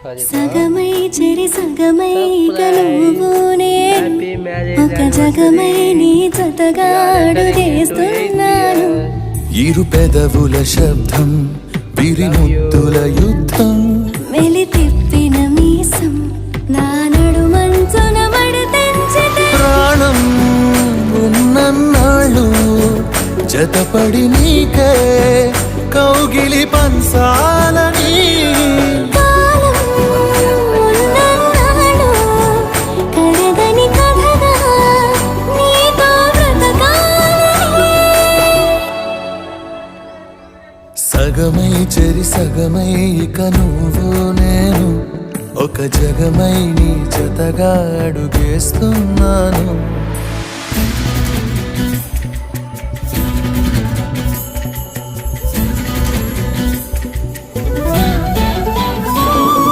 సగమై చెరి సగమై నువ్వు నేను ఒక జగమై నీ జతగా అడుగేస్తున్నాను. ఇరు పెదవుల శబ్దం విరిముద్దుల యుద్ధం మెలి తిప్పిన మీసం నా నడు మంచున మడతెంచితే ప్రాణం ఉన్నన్నాళ్ళు జతపడి నీకే కౌగిలి పంచాలని కాలం ఉన్నన్నాడు కరగని కథగా నీతో బ్రతకాలని. సగమై చెరి సగమై ఇక నువ్వు నేను ఒక జగమై నీ జతగా అడుగేస్తున్నాను.